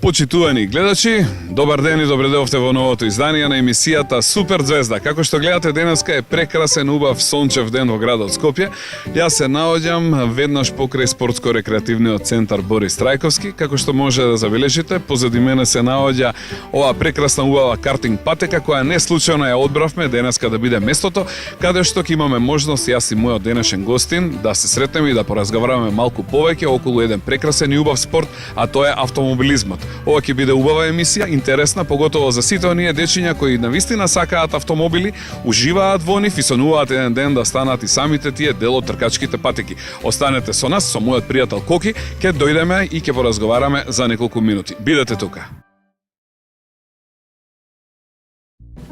Почитувани гледачи, добар ден и добре дојдовте во новото издание на емисијата Супер Звезда. Како што гледате, денеска е прекрасен, убав, сончев ден во градот Скопје. Јас се наоѓам веднаш покрај спортско-рекреативниот центар Борис Трајковски. Како што може да забележите, позади мене се наоѓа оваа прекрасна убава картинг патека, која не случајно ја одбравме денеска да биде местото каде што ќе имаме можност јас и мојот денешен гостин да се сретнеме и да поразговараме малку повеќе околу еден прекрасен и убав спорт, а тоа е автомобилизмот. Ова ќе биде убава емисија, интересна, поготово за сите оние дечиња кои навистина сакаат автомобили, уживаат во нив и сонуваат еден ден да станат и самите тие дел од тркачките патеки. Останете со нас, со мојот пријател Коки, ќе дојдеме и ќе поразговараме за неколку минути. Бидете тука.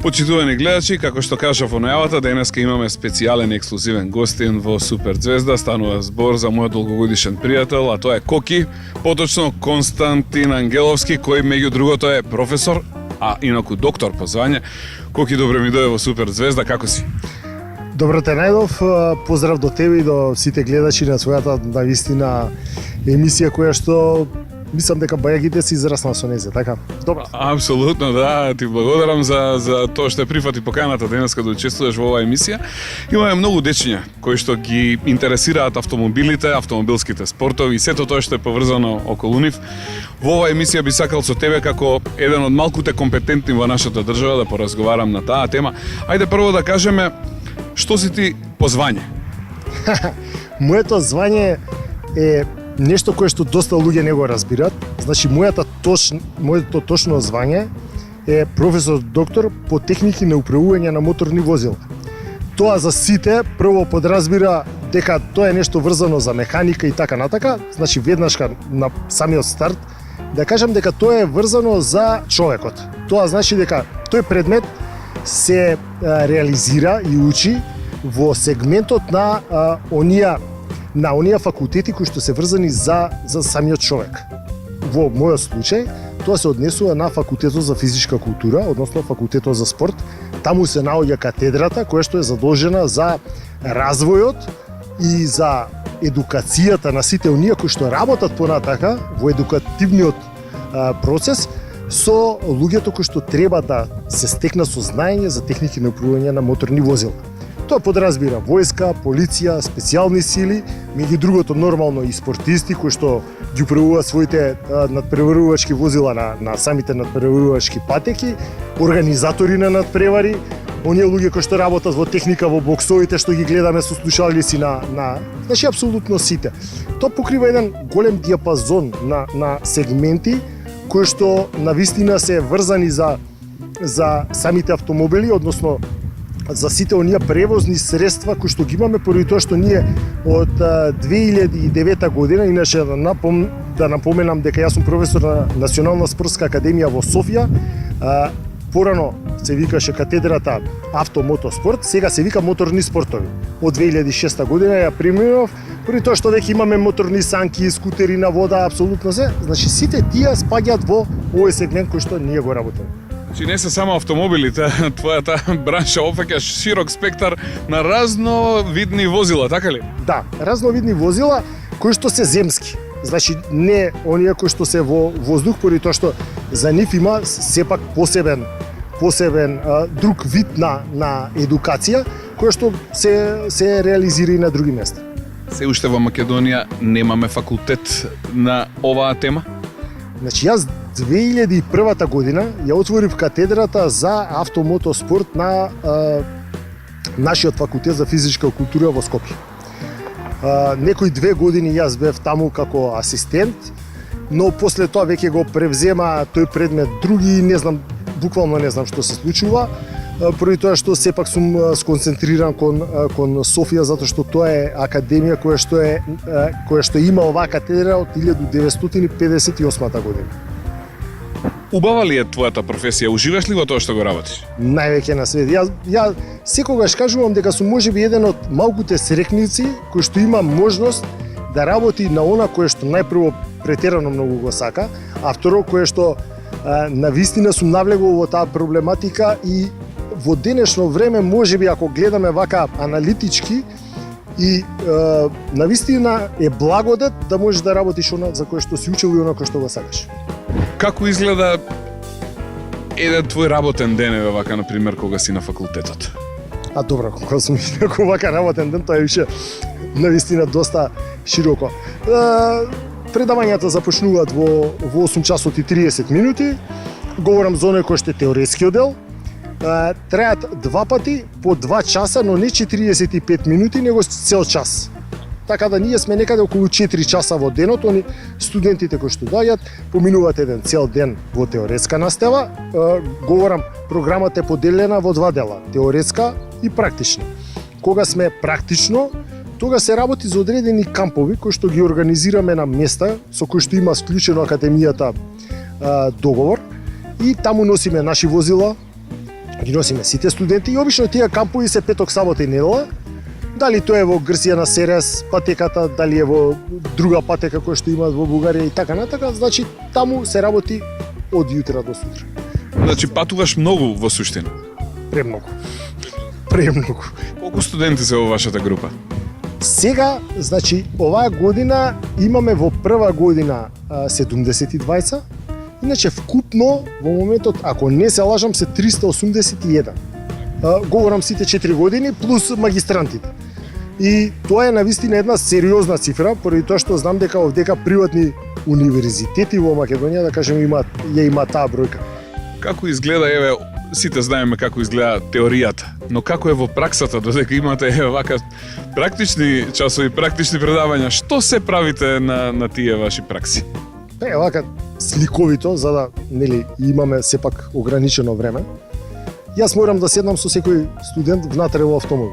Почитувани гледачи, како што кажав во најавата, денеска имаме специјален ексклузивен гостин во Супер Звезда. Станува збор за мојот долгогодишен пријател, а тоа е Коки, поточно Константин Ангеловски, кој меѓу другото е професор, а инаку доктор по звање. Коки, добре ми дојде во Супер Звезда, како си? Добро те најдов, поздрав до тебе и до сите гледачи на својата навистина емисија која што мислам дека бајагите се израснал со незе, така? Добро. Апсолутно, да. Ти благодарам за тоа што прифати поканата денеска да учествуваш во оваа емисија. Имаме многу дечиња кои што ги интересираат автомобилите, автомобилските спортови и сето тоа што е поврзано околу нив. Во оваа емисија би сакал со тебе како еден од малкуте компетентни во нашата држава да поразговарам на таа тема. Ајде прво да кажеме што си ти по звање? Моето звање е нешто кое што доста луѓе не го разбират. Значи, моето точно звање е професор доктор по техники на управување на моторни возила. Тоа за сите прво подразбира дека тоа е нешто врзано за механика и така натака. Значи, веднашка на самиот старт да кажам дека тоа е врзано за човекот. Тоа значи дека тој предмет се реализира и учи во сегментот на оние факултети кои што се врзани за самиот човек. Во мојот случај, тоа се однесува на факултетот за физичка култура, односно факултетот за спорт. Таму се наоѓа катедрата која што е задолжена за развојот и за едукацијата на сите оние кои што работат понатака во едукативниот процес со луѓето кои што треба да се стекнат со знаење за техники на управување на моторни возила. Тоа подразбира војска, полиција, специјални сили, меѓу другото нормално и спортисти кои што ги управуваат своите надпреварувачки возила на самите надпреварувачки патеки, организатори на надпревари, оние луѓе кои што работат во техника во боксовите што ги гледаме со слушалици значи апсолутно сите. Тоа покрива еден голем диапазон на сегменти кои што навистина се врзани за самите автомобили, односно за сите оние превозни средства кои што ги имаме, поради тоа што ние од 2009 година, иначе да напоменам дека јас сум професор на Национална спортска академија во Софија, порано се викаше катедрата Автомотоспорт, сега се вика моторни спортови. Од 2006 година ја преминав, поради тоа што веќе имаме моторни санки, скутери на вода, апсолутно се. Значи сите тие спаѓаат во овој сегмент кој што ние го работиме. Значи не се само автомобилите, твојата бранша опфаќа широк спектар на разновидни возила, така ли? Да, разновидни возила кои што се земски. Значи не оние кои што се во воздух, поради тоа што за нив има сепак посебен друг вид на едукација која што се реализира и на други места. Се уште во Македонија немаме факултет на оваа тема? Значи јас 2001 година ја отворив катедрата за автомотоспорт на нашиот факултет за физичка култура во Скопје. Некои 2 години јас бев таму како асистент, но после тоа веќе го превзема тој предмет други, буквално не знам што се случува, поради тоа што сепак сум сконцентриран кон Софија, затоа што тоа е академија која што има оваа катедра од 1958 година. Убава ли е твојата професија? Уживаш ли во тоа што го работиш? Највеќе на свет. Ја секогаш кажувам дека сум можеби еден од малкуте срекници кој што има можност да работи на она кое што најпрво претерано многу го сака, а второ кое што навистина сум навлегол во таа проблематика и во денешно време можеби ако гледаме вака аналитички и навистина е благодат да можеш да работиш она за кое што си учил и она кое што го сакаш. Како изгледа еден твој работен ден, еве вака, например, кога си на факултетот? А добро, кога сум инаку вака работен ден, тоа е више навистина доста широко. Предавањата започнуваат во 8 часот и 30 минути. Говорам за оној кој што е теоретскиот дел. Траат два пати по 2 часа, но не 45 минути, него цел час. Така да ние сме некаде околу 4 часа во денот, они студентите кои што доаѓаат поминуваат еден цел ден во теоретска настава. Говорам, програмата е поделена во два дела, теоретска и практична. Кога сме практично, тога се работи за одредени кампови кои што ги организираме на места со кои што има склучено академијата договор и таму носиме наши возила, ги носиме сите студенти и обично тие кампови се петок, сабота и недела. Дали тоа е во Грција на Серес патеката, дали е во друга патека која што имаат во Бугарија и така натака, значи таму се работи од јутра до сутра. Значи патуваш многу во суштина. Премногу. Премногу. Колку студенти се во вашата група? Сега, значи, оваа година имаме во прва година 72, иначе вкупно во моментот, ако не се лажам, се 381. Говорам сите 4 години плюс магистрантите. И тоа е навистина една сериозна цифра, поради тоа што знам дека овдека приватни универзитети во Македонија, да кажем, има таа бројка. Како изгледа, еве, сите знаеме како изгледа теоријата, но како е во праксата, додека имате еве вака практични часови, практични предавања, што се правите на тие ваши пракси? Вака сликовито, за да нели имаме сепак ограничено време. Јас морам да седнам со секој студент внатре во автомобил.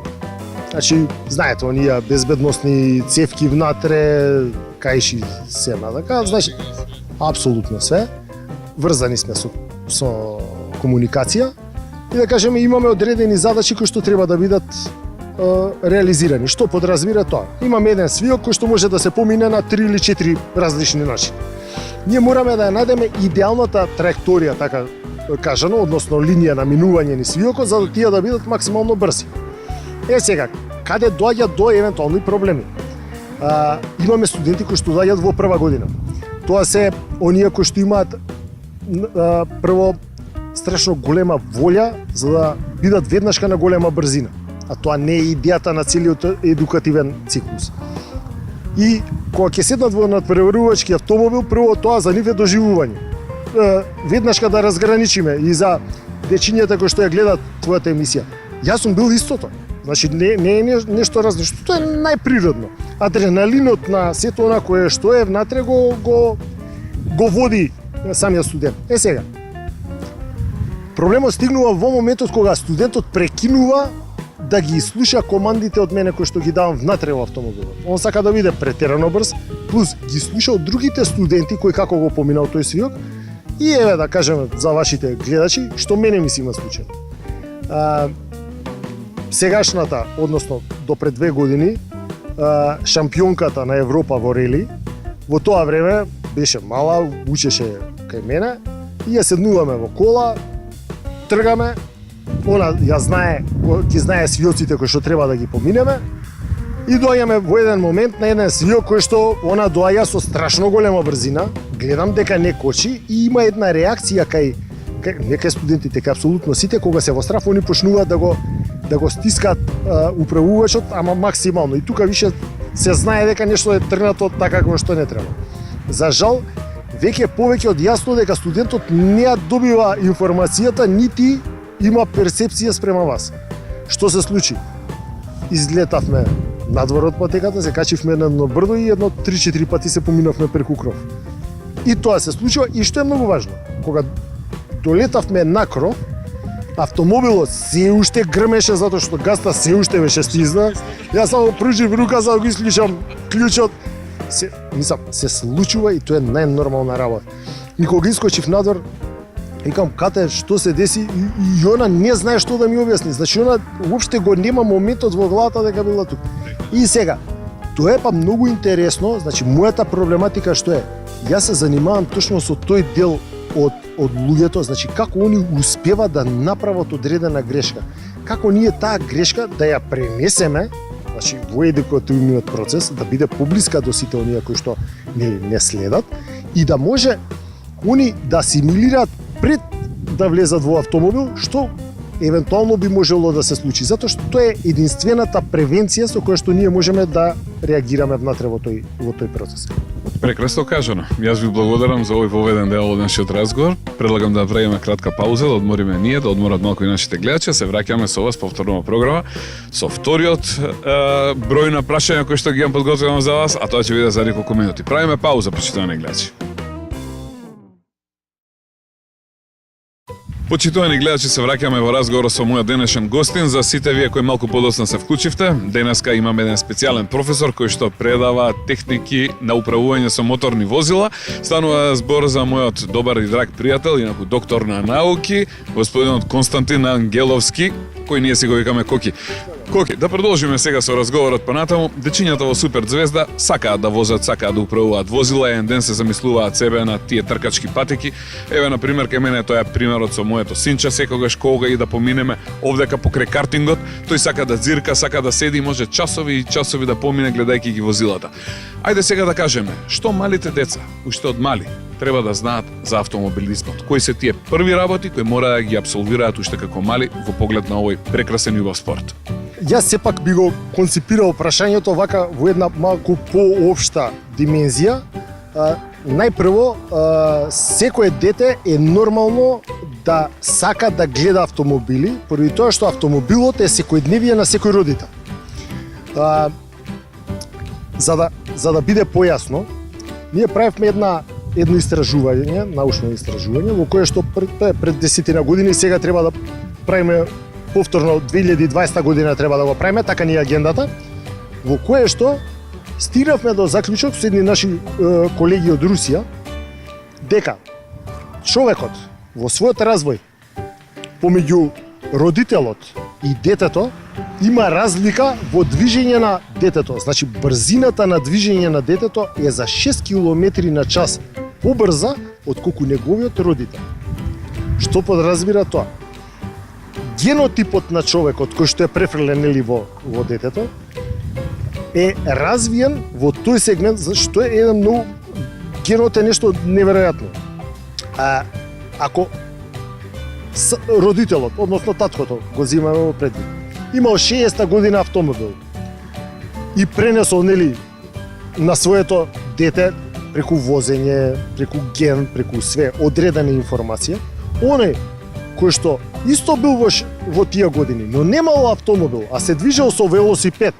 Значи, знаете, оние безбедносни цевки внатре, каиши се така, значи, апсолутно све. Врзани сме со комуникација и да кажеме имаме одредени задачи кои што треба да бидат реализирани. Што подразбира тоа? Имаме еден свиок кој што може да се помине на 3 или 4 различни начини. Ние мораме да ја најдеме идеалната траекторија, така кажано, односно линија на минување ни свиокот, за да тие да бидат максимално брзи. Сега, каде доаѓаат до евентуални проблеми? Имаме студенти кои што доаѓаат во прва година. Тоа се оние кои што имаат прво страшно голема волја за да бидат веднашка на голема брзина. А тоа не е идејата на целиот едукативен циклус. И кога ќе седнат во надпреварувачки автомобил, прво тоа за нив е доживување. Веднашка да разграничиме и за дечињата кои што ја гледат твојата емисија. Јас сум бил истото. Значи не е нешто различно, тоа е најприродно. Адреналинот на сето она кое што е внатре го води самиот студент. Сега. Проблемот стигнува во моментот кога студентот прекинува да ги слуша командите од мене кои што ги давам внатре во автомобилот. Он сака да биде претерано брз, плюс ги слуша од другите студенти кои како го поминал тој свиок. И еве да кажеме за вашите гледачи што мене ми се има случај. Сегашната, односно до пред 2 години, шампионката на Европа во рели, во тоа време беше мала, учеше кај мене и ја седнуваме во кола, тргаме, она ја знае, ги знае свиоците кои што треба да ги поминеме и доаѓаме во еден момент на еден свиок кој што она доаѓа со страшно голема брзина, гледам дека не кочи и има една реакција кај студентите, кај апсолутно сите, кога се во страф, они почнуваат да го стискаат управувачот, ама максимално. И тука више се знае дека нешто е тргнато така како што не треба. За жал, веќе повеќе од јасно дека студентот не ја добива информацијата, нити има перцепција спрема вас. Што се случи? Излетавме надвор од патеката, се качивме на едно брдо и едно 3-4 пати се поминавме преку кров. И тоа се случува и што е многу важно. Кога долетавме на кров, автомобилот се уште грмеше затоа што газта се уште беше стизна. Јас само пружив рука за да го исклучам клучот. Се случува и тоа е најнормална работа. И кога искочив надвор, викам, кате, што се деси? И она не знае што да ми објасни. Значи, она уопште го нема моментот во главата дека била тук. И сега, тоа е па многу интересно, значи, мојата проблематика што е? Јас се занимавам точно со тој дел од луѓето, значи како они успеваат да направат одредена грешка. Како ние таа грешка да ја пренесеме, значи во едукативниот процес, да биде поблиска до сите оние кои што не следат и да може они да симулираат пред да влезат во автомобил, што евентуално би можело да се случи, затоа што тоа е единствената превенција со која што ние можеме да реагираме внатре во тој процес. Прекрасно кажано. Јас ви благодарам за овој поведен дел од нашиот разговор. Предлагам да направиме кратка пауза, да одмориме ние, да одморат малку и нашите гледачи, се враќаме со вас повторно во програма со вториот број на прашања кои што ги имам подготвено за вас, а тоа ќе биде за неколку минути. Правиме пауза, почитувани гледачи. Почитувани гледачи, се враќаме во разговор со мојот денешен гостин. За сите вие кои малку подоцна се вклучивте, денеска имаме еден специјален професор кој што предава техники на управување со моторни возила. Станува збор за мојот добар и драг пријател, инаку доктор на науки, господинот Константин Ангеловски, кој ние си го викаме Коки. Коки, да продолжиме сега со разговорот понатаму. Дечињата во Супер Звезда сакаат да возат, сакаат да управуваат возила, еден ден се замислуваат себе на тие тркачки патеки. Еве, на пример, кај мене тоа е примерот со моето синче, секогаш кога и да поминеме овдека покрај картингот, тој сака да дзирка, сака да седи, може часови и часови да помине гледајќи ги возилата. Ајде сега да кажеме, што малите деца, уште од мали, треба да знаат за автомобилизмот. Кои се тие први работи кои мора да ги апсолвираат уште како мали во поглед на овој прекрасен и убав спорт? Јас сепак би го конципирал прашањето вака во една малку поопшта димензија. Најпрво, секое дете е нормално да сака да гледа автомобили, поради тоа што автомобилот е секојдневие на секој родител. За да биде појасно, ние правевме едно истражување, научно истражување, во кое што пред 10 години, сега треба да правиме повторно 2020 година треба да го правиме, така ни агендата, во кое што стигнавме до заклучок со едни наши колеги од Русија, дека човекот во својот развој помеѓу родителот и детето има разлика во движење на детето. Значи, брзината на движење на детето е за 6 км на час побрза отколку неговиот родител. Што подразбира тоа? Генотипот на човекот кој што е префрлен во детето е развиен во тој сегмент, што е еден многу генот е нешто неверојатно. Ако родителот, односно таткото, го земаме во предвид, имал 60 година автомобил и пренесол на своето дете преку возење, преку ген, преку све одредена информација, оној кој што исто бил во тие години, но немал автомобил, а се движел со велосипед,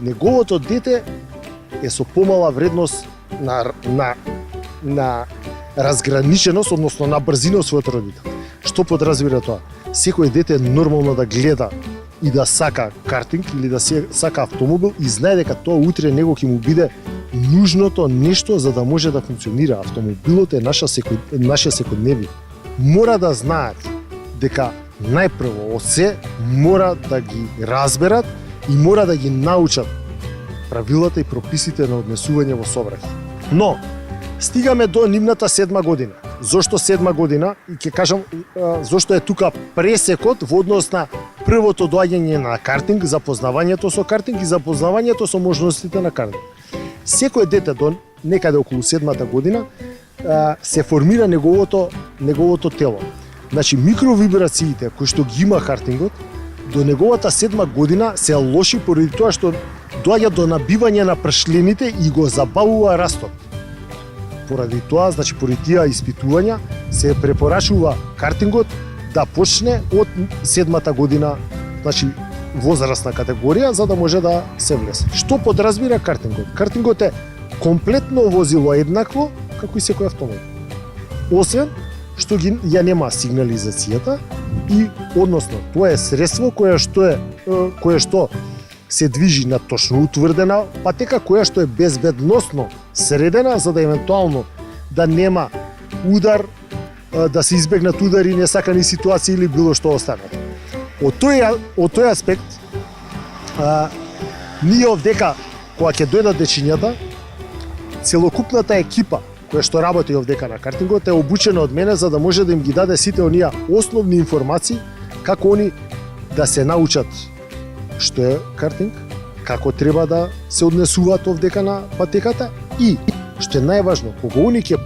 неговото дете е со помала вредност на разграниченост, односно на брзина од својот родител. Што подразбира тоа? Секој дете е нормално да гледа и да сака картинг или да сака автомобил и знае дека тоа утре него ќе му биде нужното нешто за да може да функционира. Автомобилот е наше секојдневие. Мора да знаат дека најпрво од се мора да ги разберат и мора да ги научат правилата и прописите на однесување во сообраќај. Но стигаме до нивната 7 година. Зошто 7 година? И ќе кажам зошто е тука пресекот во однос на првото доаѓање на картинг, запознавањето со картинг и запознавањето со можностите на картинг. Секој дете до некаде околу 7-та година се формира неговото тело. Значи, микровибрациите кои што ги има картингот, до неговата 7 година се лоши поради тоа што доаѓа до набивање на пршлените и го забавува растот. Поради тоа, значи поради тие испитувања, се препорачува картингот да почне од 7-та година, значи возрастна категорија, за да може да се влезе. Што подразбира картингот? Картингот е комплетно возило еднакво како и секој автомобил. Освен што ја нема сигнализацијата и односно тоа е средство кое што се движи на точно утврдена патека, која што е безбедносно средена за да евентуално да нема удар, да се избегнат удари, несакани ситуации или било што останато. Од тој аспект, ние овдека, кога ќе дојдат дечињата, целокупната екипа која што работи овдека на картингот е обучена од мене за да може да им ги даде сите оние основни информации како они да се научат што е картинг, како треба да се однесуваат овдека на патеката и, што е најважно, кога они ќе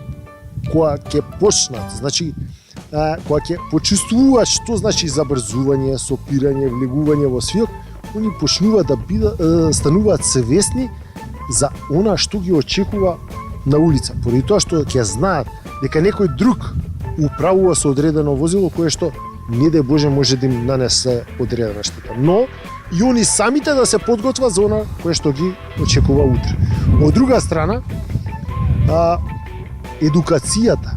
кога ќе почнат, значи кога ќе почувствуваат што значи забрзување, сопирање, влегување во свиот, они почнуваат да стануваат свесни за она што ги очекува на улица, поради тоа што ќе знаат дека некој друг управува со одредено возило кое што не де Боже може да им нанесе одредена штета. Но и они самите да се подготват за она кое што ги очекува утре. Од друга страна, едукацијата,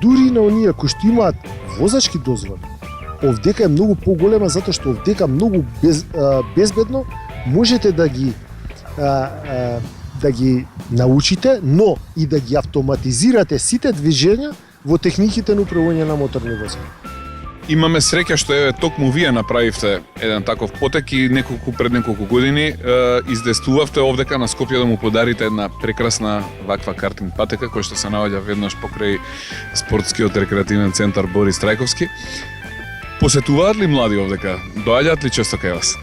дури на оние кои што имаат возачки дозволи, овдека е многу поголема затоа што овдека многу безбедно можете да ги научите, но и да ги автоматизирате сите движења во техниките на управување на моторни возила. Имаме среќа што еве токму вие направивте еден таков потек и пред неколку години издействувавте овдека на Скопје да му подарите една прекрасна ваква картинг патека која што се наоѓа веднаш покрај спортскиот рекреативен центар Борис Трајковски. Посетуваат ли млади овдека? Доаѓаат ли често кај вас?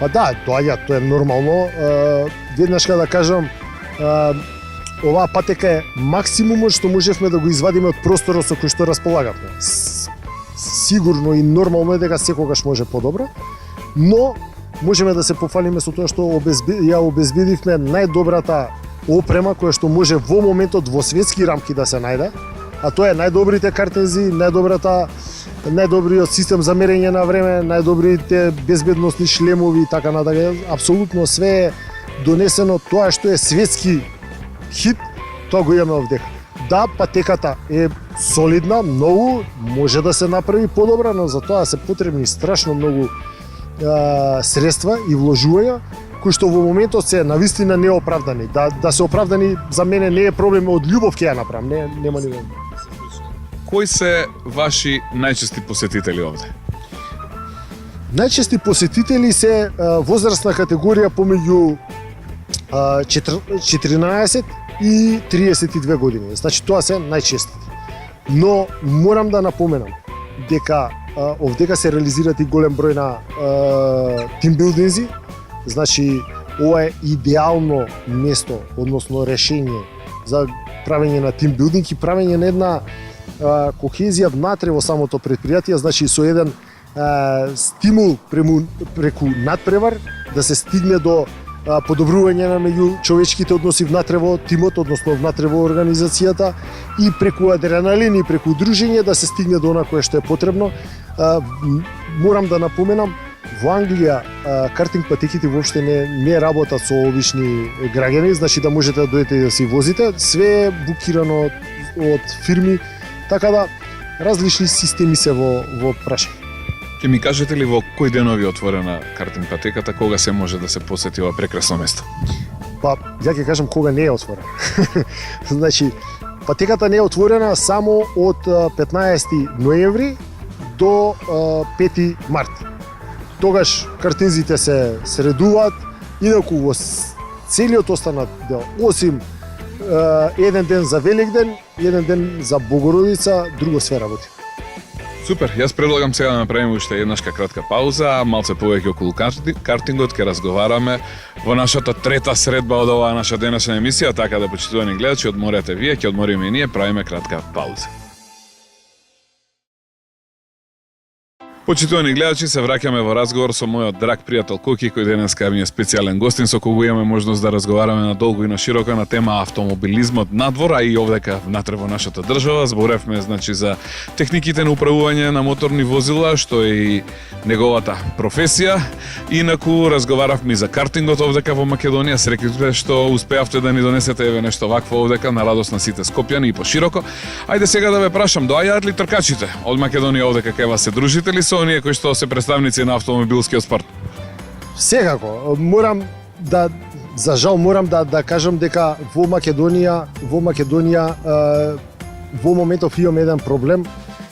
Па да, доаѓаат, тоа е нормално. Веднаш да кажам, оваа патека е максимумот што можевме да го извадиме од просторот со кој што располагавме. Сигурно и нормално е дека секогаш може подобро, но можеме да се пофалиме со тоа што ја обезбедивме најдобрата опрема која што може во моментот во светски рамки да се најде, а тоа е најдобрите картензи, најдобриот систем за мерење на време, најдобрите безбедносни шлемови и така натаму. Апсолутно све е донесено, тоа што е светски хит, тоа го имаме овдека. Да, патеката е солидна, многу, може да се направи подобра, но за тоа се потребни страшно многу средства и вложувања, кои што во моментот се навистина неоправдани. Да се оправдани за мене не е проблем, од љубов ќе ја направам, нема ни врема. Кои се ваши најчести посетители овде? Најчести посетители се возрастна категорија помеѓу 14 и 32 години. Значи тоа се најчестите. Но морам да напоменам дека овдека се реализираат и голем број на тимбилдинзи. Значи ова е идеално место, односно решение за правење на тимбилдинг и правење на една кохезија внатре во самото предпријатие, значи со еден стимул преку надпревар да се стигне до подобрување на меѓучовечките односи внатре во тимот, односно внатре во организацијата и преку адреналин и преку дружење да се стигне до она кое што е потребно. Морам да напоменам, во Англија картинг патеките воопште не работат со обични граѓани, значи да можете да дојдете и да си возите, све е букирано од фирми, така да различни системи се во прашање. Ке ми кажете ли во кој денови е отворена картинг патеката, кога се може да се посети ова прекрасно место? Па, ја ќе кажам кога не е отворена. Значи, патеката не е отворена само од 15 ноември до 5 март. Тогаш картинзите се средуваат, инаку во целиот останат дел, осим еден ден за Великден, еден ден за Богородица, друго све работи. Супер, јас предлагам сега да направиме уште еднашка кратка пауза, малце повеќе околу картингот, ќе разговараме во нашата трета средба од оваа наша денешна емисија, така да почитувани гледачи, одморете вие, ќе одмориме и ние, правиме кратка пауза. Почитувани гледачи, се враќаме во разговор со мојот драг пријател Коки, кој денеска ми е специјален гостин со кого имаме можност да разговараме на долго и на широко на тема автомобилизмот надвор, а и овдека внатре во нашата држава. Зборевме значи за техниките на управување на моторни возила, што е и неговата професија. Инаку разговаравме и за картингот овдека во Македонија. Среќавте што успеавте да ни донесете еве нешто вакво овдека на радост на сите скопјани и пошироко. Ајде сега да ве прашам, доаѓаат ли тркачите од Македонија овдека кај вас, се дружите ли со оние кои што се представници на автомобилскиот спорт? Секако, за жал морам да кажам дека во Македонија во моментов имаме еден проблем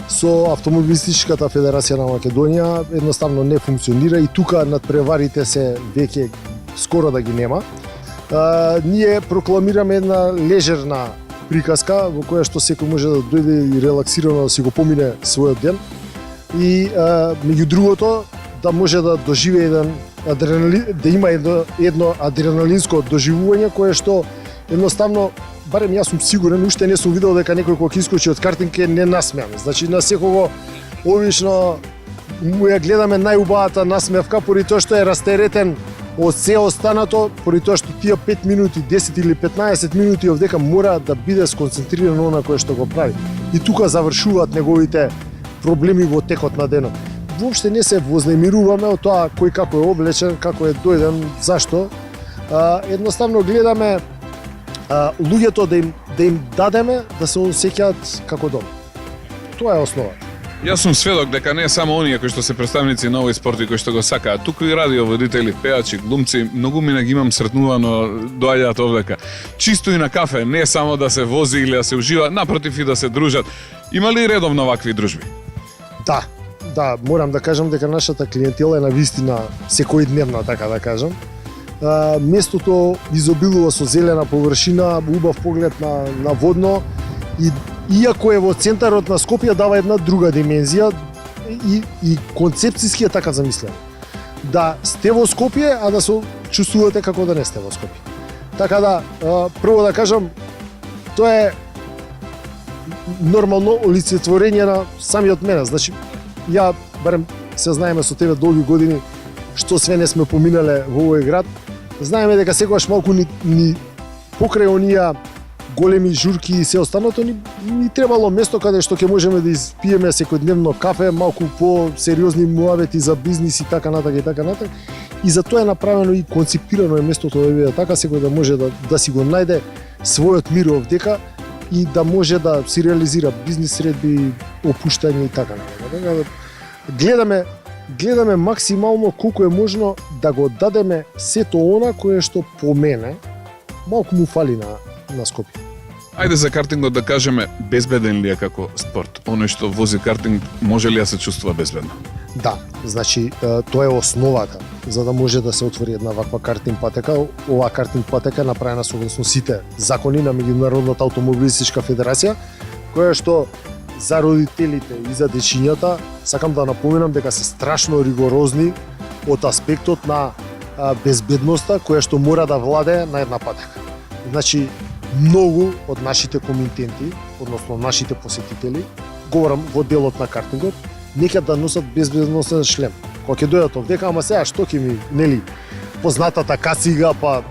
со Автомобилистичката федерација на Македонија, едноставно не функционира и тука надпреварите се веќе скоро да ги нема. Ние прокламираме една лежерна приказка во која што секој може да дојде и релаксирано да си го помине својот ден и меѓу другото да може да доживее еден адреналин, да има едно адреналинско доживување кое што едноставно, барем јас сум сигурен, уште не сум видел дека некој кога ќе искочи од картинг е ненасмеан. Значи на секого обично му ја гледаме најубавата насмевка поради тоа што е растеретен од се останато, поради тоа што тие 5 минути, 10 или 15 минути овдека мора да биде сконцентриран на кое што го прави. И тука завршуваат неговите проблеми во текот на денот. Воопште не се вознемируваме од тоа кој како е облечен, како е дојден, зашто. Едноставно гледаме луѓето да им дадеме да се осеќаат како дом. Тоа е основата. Јас сум сведок дека не е само оние кои што се представници на овој спорт и кои што го сакаат, туку и радиоводители, пеачи, глумци, многу мина ги имам сретнувано, доаѓаат овдека. Чисто и на кафе, не само да се вози или да се ужива, напротив и да се дружат. Има ли редовно вакви дружби? Да, морам да кажам дека нашата клиентела е навистина секојдневна, така да кажам. Местото изобилува со зелена површина, убав поглед на водно и иако е во центарот на Скопје дава една друга димензија и концепцијски е така замислен. Да сте во Скопје, а да се чувствувате како да не сте во Скопје. Така да, прво да кажам, тоа е нормално олицетворење на самиот мене. Значи, ја барем се знаеме со тебе долги години што све не сме поминале во овој град. Знаеме дека секогаш малку ни покрај оние големи журки и се останато ни требало место каде што ќе можеме да испиеме секојдневно кафе, малку по сериозни муавети за бизнис и така натака и така натака. И за тоа е направено и концепирано е местото да биде така, секој да може да си го најде својот мир овдека и да може да си реализира бизнис средби, опуштање и така натака. Гледаме максимално колку е можно да го дадеме сето она кое што по мене малку му фали на Скопје. Ајде за картингот да кажеме, безбеден ли е како спорт? Оној што вози картинг може ли да се чувствува безбедно? Да, значи тоа е основата за да може да се отвори една ваква картинг патека. Оваа картинг патека е направена согласно сите закони на Меѓународната автомобилистичка федерација, која што за родителите и за дечињата сакам да напоменам дека се страшно ригорозни од аспектот на безбедноста која што мора да владее на една патека. Значи, многу од нашите комитенти, односно нашите посетители, говорам во делот на картингот, нека да носат безбедносен шлем. Кога ќе дојдат овдека, ама сега што ќе ми, нели, познатата кацига, па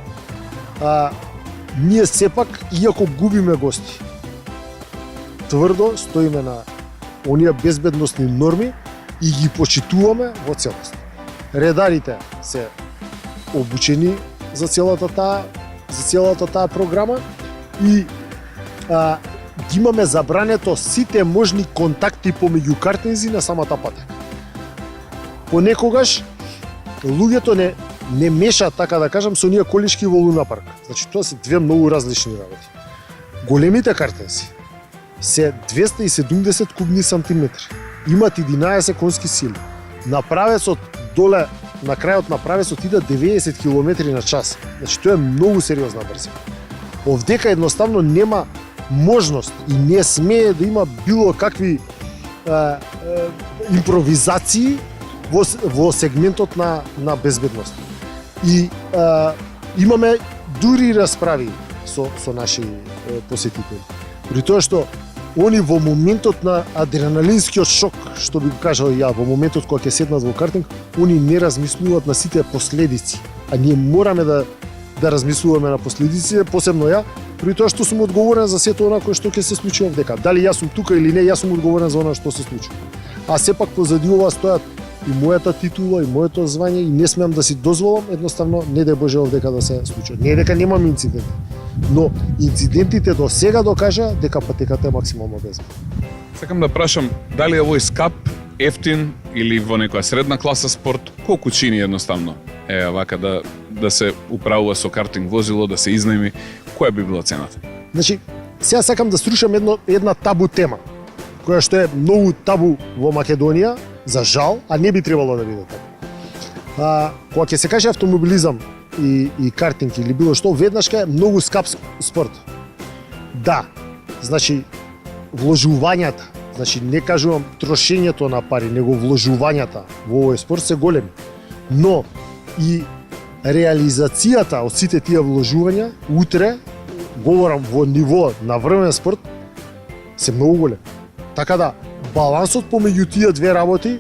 ние сепак, иако губиме гости, тврдо стоиме на оние безбедносни норми и ги почитуваме во целост. Редарите се обучени за целата таа програма и ги имаме забрането сите можни контакти помеѓу картинзи на самата патека. Понекогаш луѓето не мешаат, така да кажам, со оние колички во Луна парк. Значи тоа се две многу различни работи. Големите картинзи се 270 кубни сантиметри. Имат 11 конски сили. На правецот доле, на крајот на правецот иде 90 км на час. Значи тоа е многу сериозна брзина. Овдека едноставно нема можност и не смее да има било какви импровизации во сегментот на безбедност. И имаме дури расправи со наши посетители. При тоа што они во моментот на адреналинскиот шок, што би го кажал ја, во моментот кога ќе седнат во картинг, они не размислуваат на сите последици, а ние мораме да размислуваме на последиците, посебно ја, при тоа што сум одговорен за сето она кое што ќе се случи овдека. Дали јас сум тука или не, јас сум одговорен за она што се случи. А сепак позади ова стојат и мојата титула, и моето звање, и не смеам да си дозволам, едноставно, не дај Боже овдека да се случи. Не е дека немам инциденти, но инцидентите до сега докажа дека патеката е максимално безбедна. Сакам да прашам, дали е овој скап, ефтин или во некоја средна класа спорт, колку чини едноставно вака да се управува со картинг возило, да се изнајми, која би била цената? Значи, сега сакам да струшам една табу тема, која што е многу табу во Македонија, за жал, а не би требало да биде така. Кога ќе се каже автомобилизам и картинг или било што, веднаш е многу скап спорт. Да, значи вложувањата, значи не кажувам трошењето на пари, него вложувањата во овој спорт се големи. Но и реализацијата од сите тие вложувања утре говорам во ниво на врвен спорт, се многу голем. Така да, балансот помеѓу тие две работи,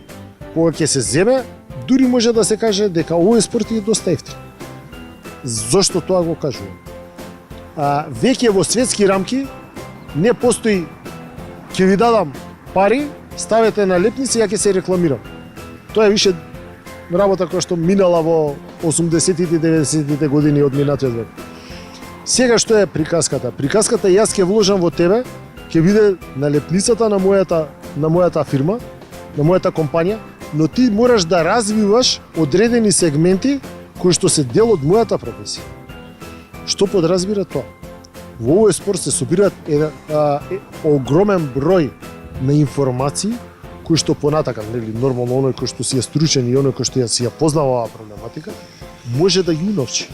кога ќе се земе, дури може да се каже дека овој спорт е доста ефтин. Зошто тоа го кажувам? Веќе во светски рамки не постои ќе ви дадам пари, ставете на лепници, ја ќе се рекламирам. Тоа е више работа која што минала во 80-тите и 90-тите години од минатиот век. Сега што е приказката? Приказката јас ќе вложам во тебе, ќе биде на лепницата на мојата фирма, на мојата компанија, но ти мораш да развиваш одредени сегменти кои што се дел од мојата професија. Што подразбира тоа? Во овој спорт се собираат огромен број на информации кои што понатака, нели, нормално оној кој што си е стручен и оној кој што си ја познава оваа проблематика, може да ја уновчи.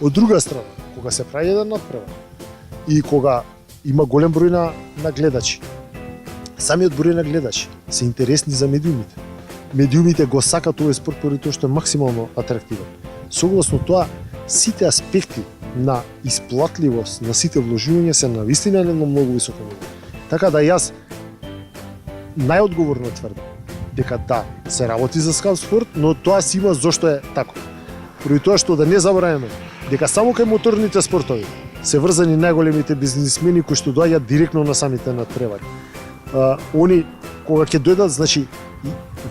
Од друга страна, кога се прави еден надпревар и кога има голем број на гледачи, самиот број на гледачи се интересни за медиумите. Медиумите го сакат овој спорт поради тоа што е максимално атрактивен. Согласно тоа, сите аспекти на исплатливост на сите вложувања се навистина на многу високо ниво. Така да јас најодговорно тврдам дека да, се работи за скаут спорт, но тоа си има зошто е тако. Поради тоа што да не забораваме дека само кај моторните спортови се врзани најголемите бизнисмени кои што доаѓаат директно на самите надпревари. Они кога ќе дојдат, значи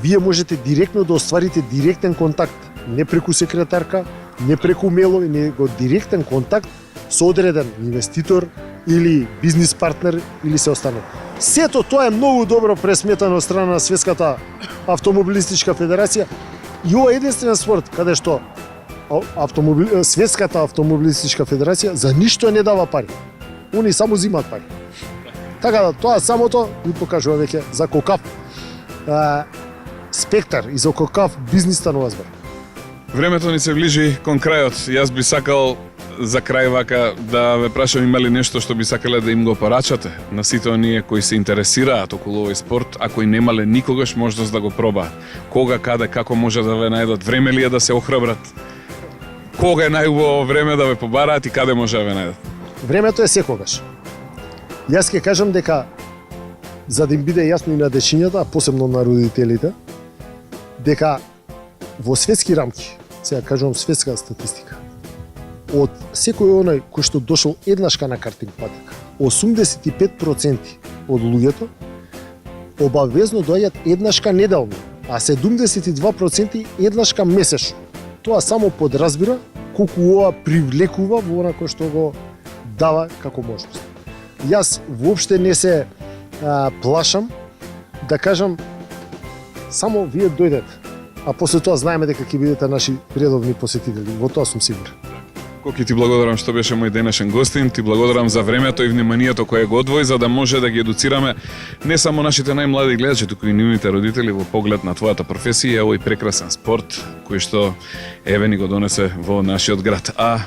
вие можете директно да остварите директен контакт, не преку секретарка, не преку мейлови, него директен контакт со одреден инвеститор или бизнис партнер или се останало. Сето тоа е многу добро пресметано од страна на Светската автомобилистичка федерација и ова е единствен спорт каде што Светската автомобилистичка федерација за ништо не дава пари. Они само зимаат пари. Така да тоа самото ви покажува веќе за колкав спектар и за колкав бизнис станува збор. Времето ни се ближи кон крајот. Јас би сакал за крај вака да ве прашам има ли нешто што би сакале да им го порачате на сите оние кои се интересираат околу овој спорт, а кои немале никогаш можност да го пробаат. Кога, каде, како може да ве најдат? Време ли е да се охрабрат? Кога е најубаво време да ве побараат и каде може да ве најдат? Времето е секогаш. Јас ќе кажам дека за да им биде јасно и на дечињата, а посебно на родителите, дека во светски рамки, сега кажувам светска статистика, од секој оној кој што дошол еднашка на картинг патека, 85% од луѓето обавезно доаѓаат еднашка неделно, а 72% еднашка месечно. Тоа само подразбира колку ова привлекува во она кој што го дава како можност. Јас воопште не се плашам да кажам само вие дојдете, а после тоа знаеме дека ќе бидете наши редовни посетители. Во тоа сум сигурен. Коки, ти благодарам што беше мој денешен гостин, ти благодарам за времето и вниманието кое го одвои за да може да ги едуцираме не само нашите најмлади гледачи, туку и нивните родители во поглед на твојата професија и овој прекрасен спорт кој што еве ни го донесе во нашиот град. А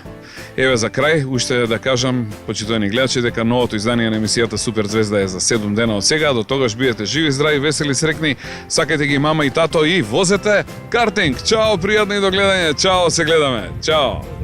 еве за крај, уште да кажам, почитувани гледачи, дека новото издание на емисијата Супер Звезда е за 7 дена од сега. До тогаш бидете живи, здрави, весели, срекни. Сакајте ги мама и тато и возете картинг. Чао, пријатно и до гледање. Чао, се гледаме. Чао.